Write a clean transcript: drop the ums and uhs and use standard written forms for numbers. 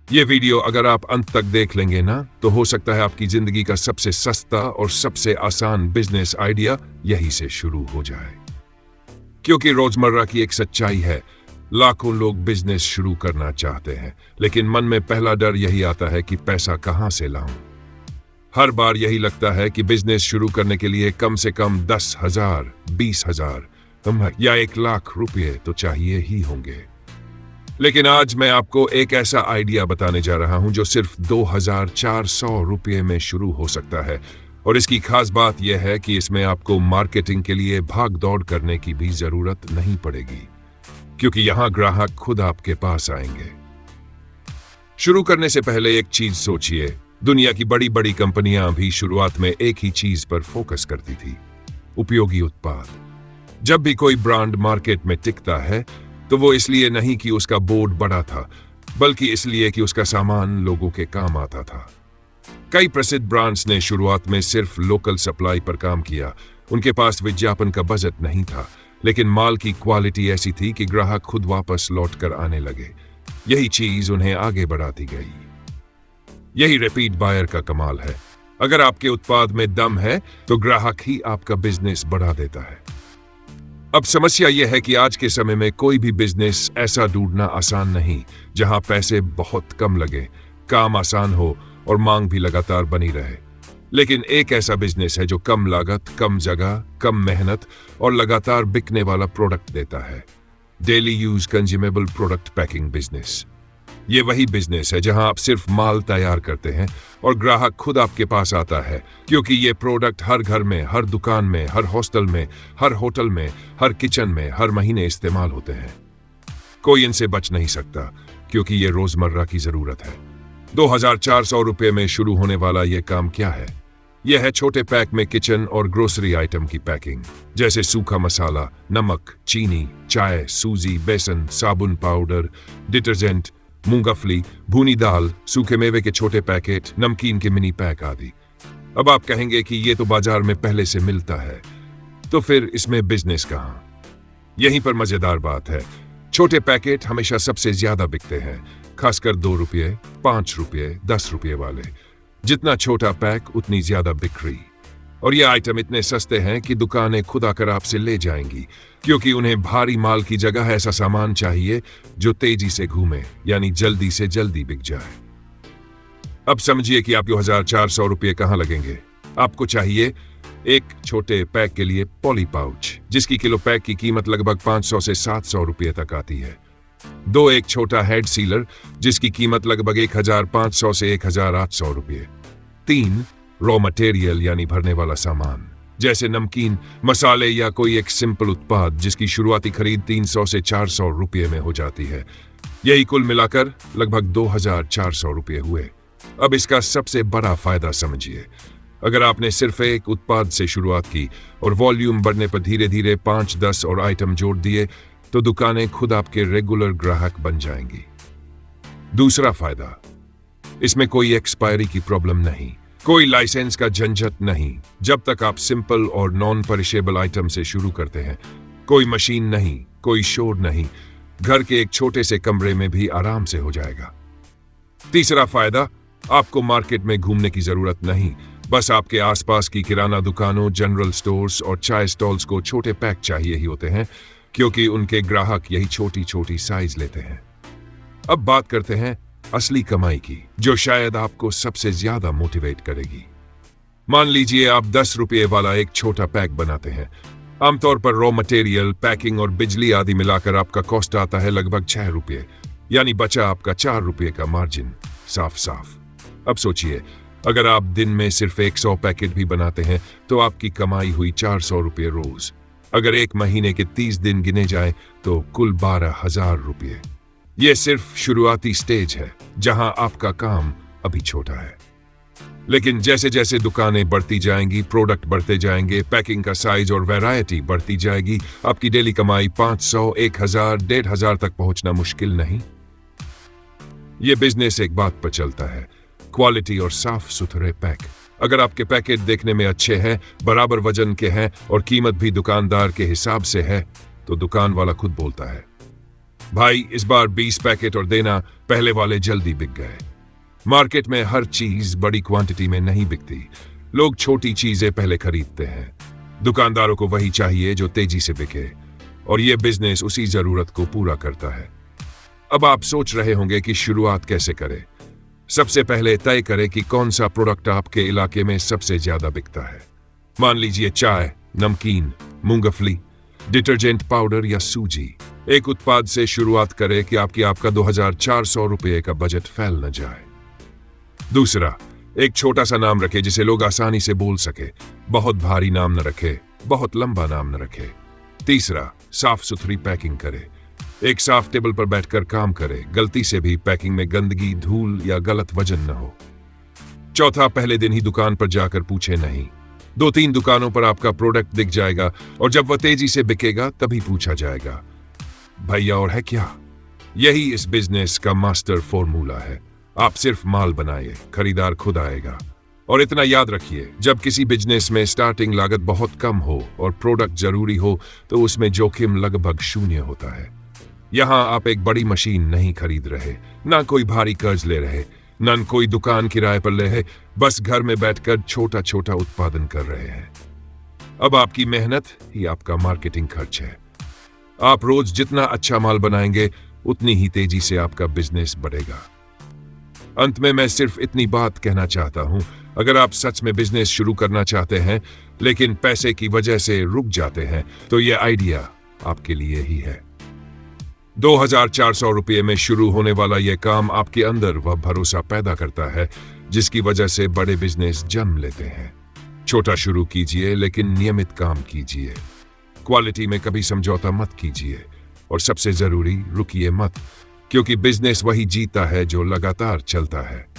ये वीडियो अगर आप अंत तक देख लेंगे ना, तो हो सकता है आपकी जिंदगी का सबसे सस्ता और सबसे आसान बिजनेस आइडिया यहीं से शुरू हो जाए। क्योंकि रोजमर्रा की एक सच्चाई है, लाखों लोग बिजनेस शुरू करना चाहते हैं, लेकिन मन में पहला डर यही आता है कि पैसा कहां से लाऊं। हर बार यही लगता है कि बिजनेस शुरू करने के लिए कम से कम 10,000, 20,000 या 1,00,000 रुपये तो चाहिए ही होंगे। लेकिन आज मैं आपको एक ऐसा आइडिया बताने जा रहा हूं जो सिर्फ 2,400 रुपये में शुरू हो सकता है। और इसकी खास बात यह है कि इसमें आपको मार्केटिंग के लिए भाग दौड़ करने की भी जरूरत नहीं पड़ेगी, क्योंकि यहां ग्राहक खुद आपके पास आएंगे। शुरू करने से पहले एक चीज सोचिए, दुनिया की बड़ी बड़ी कंपनियां भी शुरुआत में एक ही चीज पर फोकस करती थी, उपयोगी उत्पाद। जब भी कोई ब्रांड मार्केट में टिकता है तो वो इसलिए नहीं कि उसका बोर्ड बड़ा था, बल्कि इसलिए कि उसका सामान लोगों के काम आता था। कई प्रसिद्ध ब्रांड्स ने शुरुआत में सिर्फ लोकल सप्लाई पर काम किया। उनके पास विज्ञापन का बजट नहीं था, लेकिन माल की क्वालिटी ऐसी थी कि ग्राहक खुद वापस लौट कर आने लगे। यही चीज उन्हें आगे बढ़ाती गई। यही रिपीट बायर का कमाल है। अगर आपके उत्पाद में दम है तो ग्राहक ही आपका बिजनेस बढ़ा देता है। अब समस्या यह है कि आज के समय में कोई भी बिजनेस ऐसा ढूंढना आसान नहीं जहां पैसे बहुत कम लगे, काम आसान हो और मांग भी लगातार बनी रहे। लेकिन एक ऐसा बिजनेस है जो कम लागत, कम जगह, कम मेहनत और लगातार बिकने वाला प्रोडक्ट देता है। Daily use consumable product packing business. ये वही बिजनेस है जहां आप सिर्फ माल तैयार करते हैं और ग्राहक खुद आपके पास आता है, क्योंकि ये प्रोडक्ट हर घर में, हर दुकान में, हर हॉस्टल में, हर होटल में, हर किचन में हर महीने इस्तेमाल होते हैं। कोई इनसे बच नहीं सकता, क्योंकि ये रोजमर्रा की जरूरत है। 2,400 रुपये में शुरू होने वाला यह काम क्या है? यह है छोटे पैक में किचन और ग्रोसरी आइटम की पैकिंग, जैसे सूखा मसाला, नमक, चीनी, चाय, सूजी, बेसन, साबुन पाउडर, डिटर्जेंट, मूंगफली, भुनी दाल, सूखे मेवे के छोटे पैकेट, नमकीन के मिनी पैक आदि। अब आप कहेंगे कि ये तो बाजार में पहले से मिलता है, तो फिर इसमें बिजनेस कहां? यहीं पर मजेदार बात है। छोटे पैकेट हमेशा सबसे ज्यादा बिकते हैं, खासकर 2 रुपये, 5 रुपये, 10 रुपये वाले। जितना छोटा पैक उतनी ज्यादा बिक्री। और ये आइटम इतने सस्ते हैं कि दुकानें खुद आकर आपसे ले जाएंगी, क्योंकि उन्हें भारी माल की जगह ऐसा सामान चाहिए जो तेजी से घूमे, यानी जल्दी से जल्दी बिक जाए। अब समझिए कि आप 2,400 रुपये कहां लगेंगे। आपको चाहिए एक छोटे पैक के लिए पॉली पाउच, जिसकी किलो पैक की कीमत लगभग 500 से 700 रुपये तक आती है। 2 एक छोटा हेड सीलर, जिसकी कीमत लगभग 1,500 से 1,800 रुपये। 3 रॉ मटेरियल यानी भरने वाला सामान, जैसे नमकीन, मसाले या कोई एक सिंपल उत्पाद, जिसकी शुरुआती खरीद 300 से 400 रुपये में हो जाती है। यही कुल मिलाकर लगभग 2,400 रुपये हुए। अब इसका सबसे बड़ा फायदा समझिए। अगर आपने सिर्फ एक उत्पाद से शुरुआत की और वॉल्यूम बढ़ने पर धीरे धीरे 5, 10 और आइटम जोड़ दिए, तो दुकानें खुद आपके रेगुलर ग्राहक बन जाएंगी। दूसरा फायदा, इसमें कोई एक्सपायरी की प्रॉब्लम नहीं, कोई लाइसेंस का झंझट नहीं। जब तक आप सिंपल और नॉन पेरिशेबल आइटम से शुरू करते हैं, कोई मशीन नहीं, कोई शोर नहीं, घर के एक छोटे से कमरे में भी आराम से हो जाएगा। तीसरा फायदा, आपको मार्केट में घूमने की जरूरत नहीं। बस आपके आसपास की किराना दुकानों, जनरल स्टोर्स और चाय स्टॉल्स को छोटे पैक चाहिए ही होते हैं, क्योंकि उनके ग्राहक यही छोटी छोटी साइज लेते हैं। अब बात करते हैं असली कमाई की, जो शायद आपको सबसे ज्यादा मोटिवेट करेगी। मान लीजिए आप 10 रुपये वाला एक छोटा पैक बनाते हैं। आमतौर पर रॉ मटेरियल, पैकिंग और बिजली आदि मिलाकर आपका कॉस्ट आता है लगभग 6 रुपये, यानी बचा आपका 4 रुपये का मार्जिन। साफ साफ। अब सोचिए, अगर आप दिन में सिर्फ 100 पैकेट भी बनाते हैं तो आपकी कमाई हुई 400 रुपये रोज। अगर एक महीने के 30 दिन गिने जाए तो कुल 12,000 रुपये। यह सिर्फ शुरुआती स्टेज है, जहां आपका काम अभी छोटा है। लेकिन जैसे जैसे दुकानें बढ़ती जाएंगी, प्रोडक्ट बढ़ते जाएंगे, पैकिंग का साइज और वैरायटी बढ़ती जाएगी, आपकी डेली कमाई 500, 1,000, 1,500 तक पहुंचना मुश्किल नहीं। यह बिजनेस एक बात पर चलता है, क्वालिटी और साफ सुथरे पैक। अगर आपके पैकेट देखने में अच्छे हैं, बराबर वजन के हैं और कीमत भी दुकानदार के हिसाब से है, तो दुकान वाला खुद बोलता है। भाई इस बार 20 पैकेट और देना, पहले वाले जल्दी बिक गए। मार्केट में हर चीज बड़ी क्वांटिटी में नहीं बिकती। लोग छोटी चीजें पहले खरीदते हैं। दुकानदारों को वही चाहिए जो तेजी से बिके, और ये बिजनेस उसी जरूरत को पूरा करता है। अब आप सोच रहे होंगे कि शुरुआत कैसे करें। सबसे पहले तय करें कि कौन सा प्रोडक्ट आपके इलाके में सबसे ज्यादा बिकता है। मान लीजिए चाय, नमकीन, मूंगफली, डिटर्जेंट पाउडर या सूजी। एक उत्पाद से शुरुआत करें कि आपका 2400 रुपये का बजट फैल न जाए। दूसरा, एक छोटा सा नाम रखे जिसे लोग आसानी से बोल सके। बहुत भारी नाम न रखे, बहुत लंबा नाम न रखे। तीसरा, साफ सुथरी पैकिंग करे। एक साफ टेबल पर बैठकर काम करे। गलती से भी पैकिंग में गंदगी, धूल या गलत वजन न हो। चौथा, पहले दिन ही दुकान पर जाकर पूछे नहीं। 2-3 दुकानों पर आपका प्रोडक्ट दिख जाएगा और जब वह तेजी से बिकेगा तभी पूछा जाएगा, भैया और है क्या? यही इस बिजनेस का मास्टर फॉर्मूला है। आप सिर्फ माल बनाइए, खरीदार खुद आएगा। और इतना याद रखिए, जब किसी बिजनेस में स्टार्टिंग लागत बहुत कम हो और प्रोडक्ट जरूरी हो तो उसमें जोखिम लगभग शून्य होता है। यहां आप एक बड़ी मशीन नहीं खरीद रहे, ना कोई भारी कर्ज ले रहे, ना कोई दुकान किराए पर ले है, बस घर में बैठकर छोटा छोटा उत्पादन कर रहे हैं। अब आपकी मेहनत ही आपका मार्केटिंग खर्च है। आप रोज जितना अच्छा माल बनाएंगे उतनी ही तेजी से आपका बिजनेस बढ़ेगा। अंत में मैं सिर्फ इतनी बात कहना चाहता हूं, अगर आप सच में बिजनेस शुरू करना चाहते हैं लेकिन पैसे की वजह से रुक जाते हैं तो यह आइडिया आपके लिए ही है। 2400 रुपये में शुरू होने वाला यह काम आपके अंदर वह भरोसा पैदा करता है जिसकी वजह से बड़े बिजनेस जन्म लेते हैं। छोटा शुरू कीजिए लेकिन नियमित काम कीजिए। क्वालिटी में कभी समझौता मत कीजिए, और सबसे जरूरी, रुकिए मत, क्योंकि बिजनेस वही जीता है जो लगातार चलता है।